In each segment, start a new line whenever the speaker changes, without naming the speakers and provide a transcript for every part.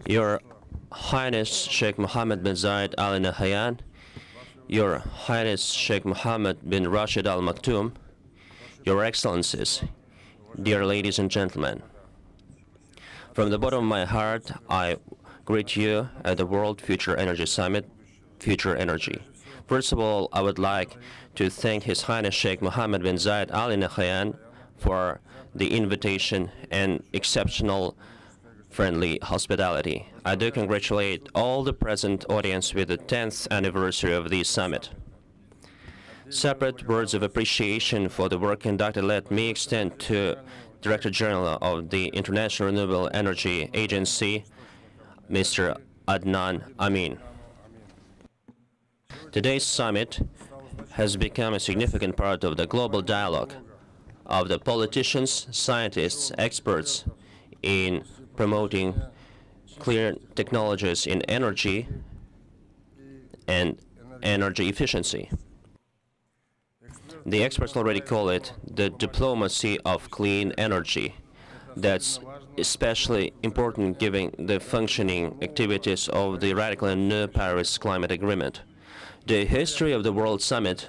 Your Highness Sheikh Mohammed bin Zayed Al Nahyan, Your Highness Sheikh Mohammed bin Rashid Al Maktoum, Your Excellencies, dear ladies and gentlemen. From the bottom of my heart, I greet you at the World Future Energy Summit, Future Energy. First of all, I would like to thank His Highness Sheikh Mohammed bin Zayed Al Nahyan for the invitation and exceptional friendly hospitality. I do congratulate all the present audience with the 10th anniversary of this summit. Separate words of appreciation for the work conducted let me extend to Director General of the International Renewable Energy Agency, Mr. Adnan Amin. Today's summit has become a significant part of the global dialogue of the politicians, scientists, experts in promoting clear technologies in energy and energy efficiency. The experts already call it the diplomacy of clean energy. That's especially important given the functioning activities of the radical and new Paris Climate Agreement. The history of the World Summit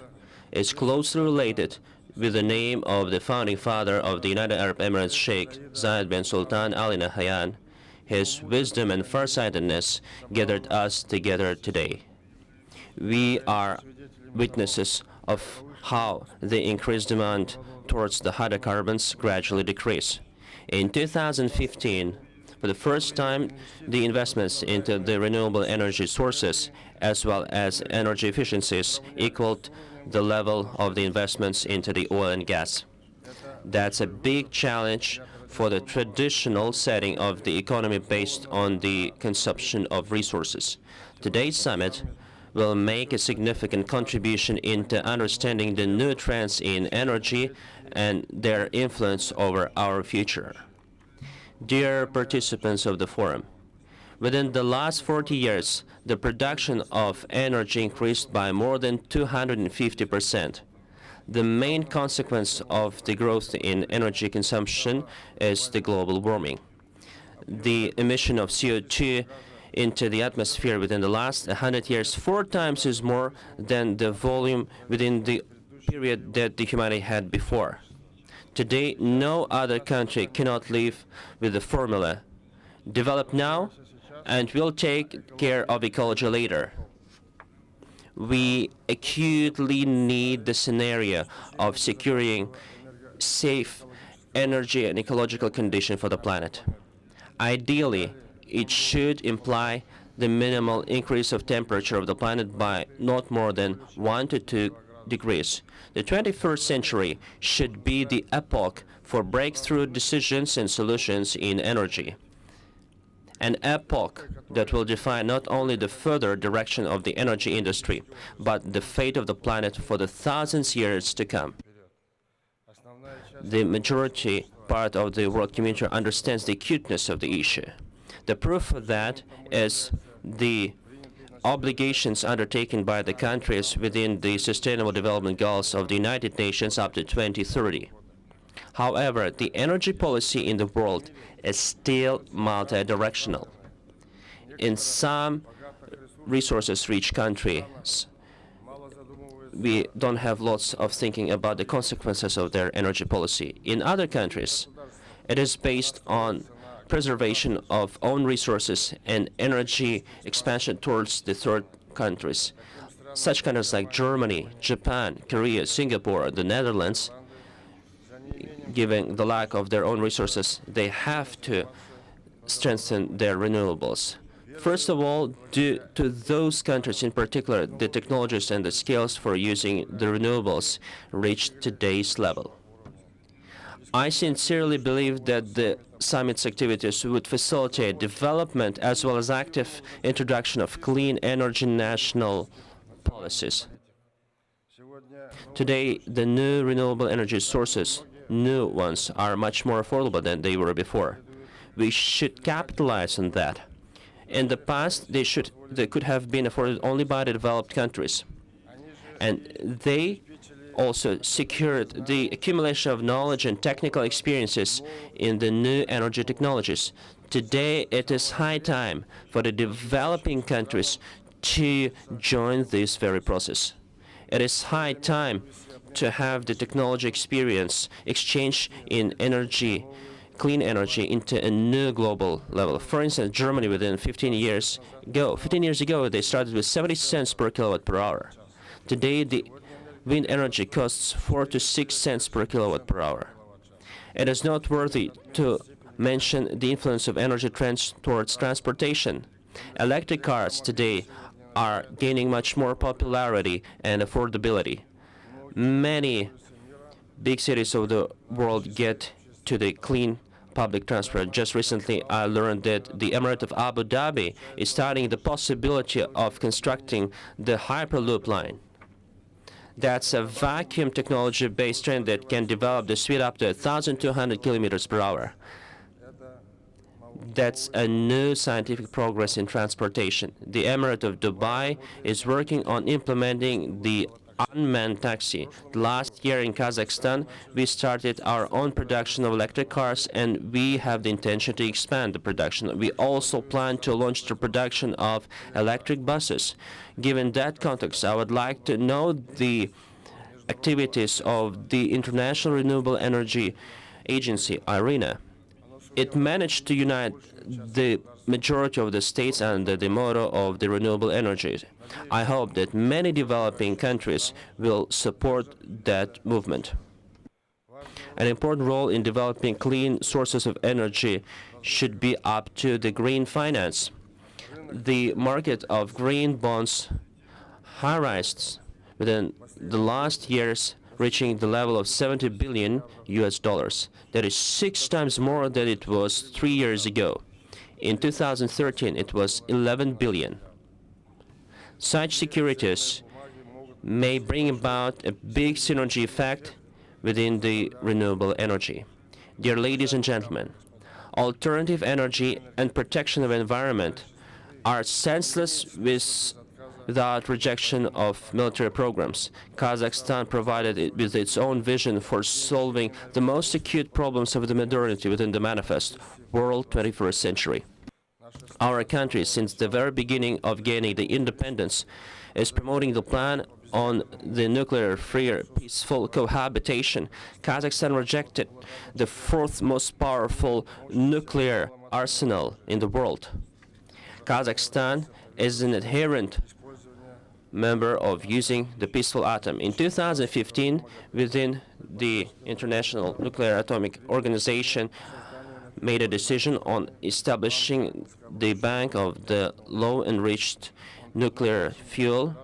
is closely related with the name of the founding father of the United Arab Emirates, Sheikh Zayed bin Sultan Al Nahyan. His wisdom and farsightedness gathered us together today. We are witnesses of how the increased demand towards the hydrocarbons gradually decrease. In 2015, for the first time, the investments into the renewable energy sources as well as energy efficiencies equaled the level of the investments into the oil and gas. That's a big challenge for the traditional setting of the economy based on the consumption of resources. Today's summit will make a significant contribution into understanding the new trends in energy and their influence over our future. Dear participants of the forum, within the last 40 years, the production of energy increased by more than 250%. The main consequence of the growth in energy consumption is the global warming. The emission of CO2 into the atmosphere within the last 100 years 4 times is more than the volume within the period that the humanity had before. Today, no other country cannot live with the formula, develop now and we'll take care of ecology later. We acutely need the scenario of securing safe energy and ecological condition for the planet. Ideally, it should imply the minimal increase of temperature of the planet by not more than 1 to 2 degrees. The 21st century should be the epoch for breakthrough decisions and solutions in energy. An epoch that will define not only the further direction of the energy industry, but the fate of the planet for the thousands of years to come. The majority part of the world community understands the acuteness of the issue. The proof of that is the obligations undertaken by the countries within the Sustainable Development Goals of the United Nations up to 2030. However, the energy policy in the world is still multi-directional. In some resources-rich countries, we don't have lots of thinking about the consequences of their energy policy. In other countries, it is based on preservation of own resources and energy expansion towards the third countries. Such countries like Germany, Japan, Korea, Singapore, the Netherlands, given the lack of their own resources, they have to strengthen their renewables. First of all, due to those countries in particular, the technologies and the skills for using the renewables reached today's level. I sincerely believe that the summit's activities would facilitate development as well as active introduction of clean energy national policies. Today, the new renewable energy sources, new ones, are much more affordable than they were before. We should capitalize on that. In the past, they could have been afforded only by the developed countries. And they also secured the accumulation of knowledge and technical experiences in the new energy technologies. Today, it is high time for the developing countries to join this very process. It is high time to have the technology experience exchange in energy, clean energy, into a new global level. For instance, Germany within 15 years ago, they started with 70 cents per kilowatt per hour. Today, the wind energy costs 4 to 6 cents per kilowatt per hour. It is noteworthy to mention the influence of energy trends towards transportation. Electric cars today are gaining much more popularity and affordability. Many big cities of the world get to the clean public transport. Just recently, I learned that the Emirate of Abu Dhabi is studying the possibility of constructing the Hyperloop line. That's a vacuum technology-based train that can develop the speed up to 1,200 kilometers per hour. That's a new scientific progress in transportation. The Emirate of Dubai is working on implementing the unmanned taxi. Last year in Kazakhstan, we started our own production of electric cars, and we have the intention to expand the production. We also plan to launch the production of electric buses. Given that context, I would like to know the activities of the International Renewable Energy Agency, IRENA. It managed to unite the majority of the states under the motto of the renewable energies. I hope that many developing countries will support that movement. An important role in developing clean sources of energy should be up to the green finance. The market of green bonds high-rised within the last years, reaching the level of 70 billion US dollars. That is 6 times more than it was 3 years ago. In 2013, it was 11 billion. Such securities may bring about a big synergy effect within the renewable energy. Dear ladies and gentlemen, alternative energy and protection of environment are senseless without rejection of military programs. Kazakhstan provided it with its own vision for solving the most acute problems of the modernity within the manifest, World 21st Century. Our country, since the very beginning of gaining the independence, is promoting the plan on the nuclear-free peaceful cohabitation. Kazakhstan rejected the fourth most powerful nuclear arsenal in the world. Kazakhstan is an adherent member of using the peaceful atom. In 2015, within the International Nuclear Atomic Organization, made a decision on establishing the bank of the low-enriched nuclear fuel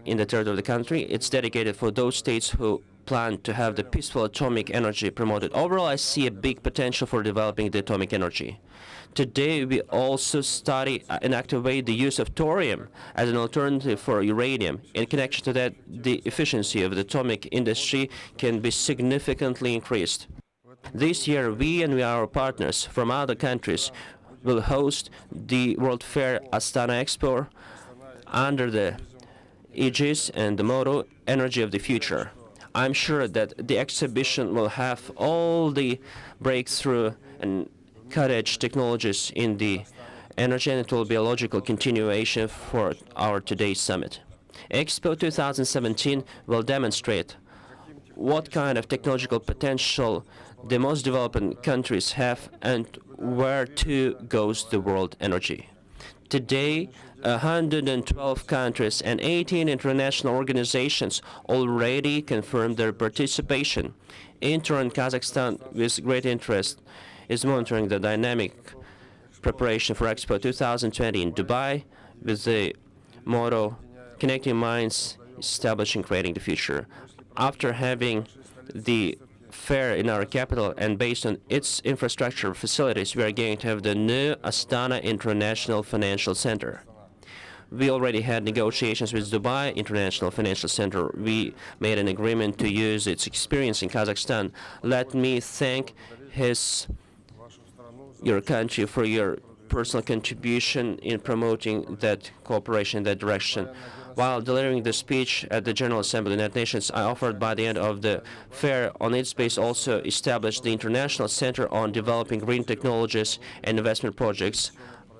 in the territory of the country. It's dedicated for those states who plan to have the peaceful atomic energy promoted. Overall, I see a big potential for developing the atomic energy. Today, we also study and activate the use of thorium as an alternative for uranium. In connection to that, the efficiency of the atomic industry can be significantly increased. This year, we and our partners from other countries will host the World Fair Astana Expo under the aegis and the motto, Energy of the Future. I'm sure that the exhibition will have all the breakthrough and cutting-edge technologies in the energy, and it will be a logical continuation for our today's summit. Expo 2017 will demonstrate what kind of technological potential the most developed countries have and where to goes the world energy. Today, 112 countries and 18 international organizations already confirmed their participation. In turn, Kazakhstan, with great interest, is monitoring the dynamic preparation for Expo 2020 in Dubai with the motto, Connecting Minds, Establishing, Creating the Future. After having the fair in our capital and based on its infrastructure facilities, we are going to have the new Astana International Financial Center. We already had negotiations with Dubai International Financial Center. We made an agreement to use its experience in Kazakhstan. Let me thank your country for your personal contribution in promoting that cooperation in that direction. While delivering the speech at the General Assembly of the United Nations, I offered by the end of the fair on its base also establish the International Center on Developing Green Technologies and Investment Projects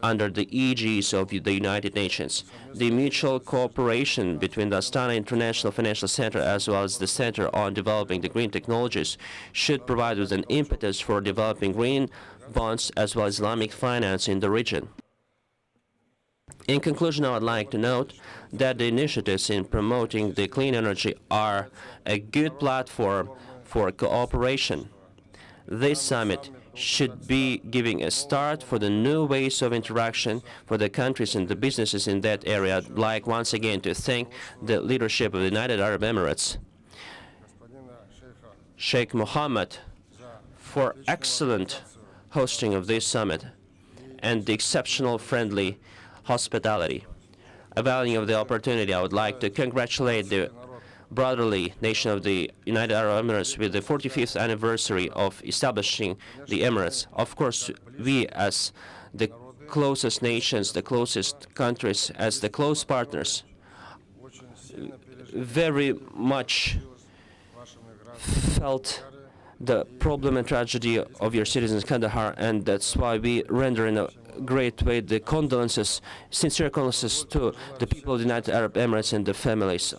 under the aegis of the United Nations. The mutual cooperation between the Astana International Financial Center as well as the Center on Developing the Green Technologies should provide with an impetus for developing green bonds as well as Islamic finance in the region. In conclusion, I would like to note that the initiatives in promoting the clean energy are a good platform for cooperation. This summit should be giving a start for the new ways of interaction for the countries and the businesses in that area. I'd like once again to thank the leadership of the United Arab Emirates, Sheikh Mohammed, for excellent hosting of this summit and the exceptional friendly hospitality. Availing of the opportunity, I would like to congratulate the brotherly nation of the United Arab Emirates with the 45th anniversary of establishing the Emirates. Of course, we as the closest nations, the closest countries, as the close partners, very much felt the problem and tragedy of your citizens, Kandahar, and that's why we render in a great way the condolences, sincere condolences to the people of the United Arab Emirates and the families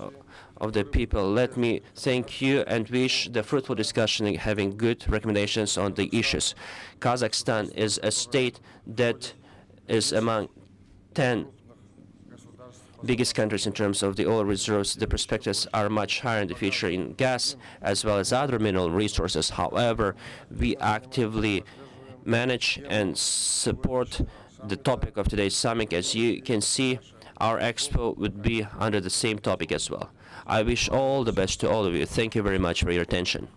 of the people. Let me thank you and wish the fruitful discussion and having good recommendations on the issues. Kazakhstan is a state that is among 10 biggest countries in terms of the oil reserves. The perspectives are much higher in the future in gas as well as other mineral resources. However, we actively manage and support the topic of today's summit. As you can see, our expo would be under the same topic as well. I wish all the best to all of you. Thank you very much for your attention.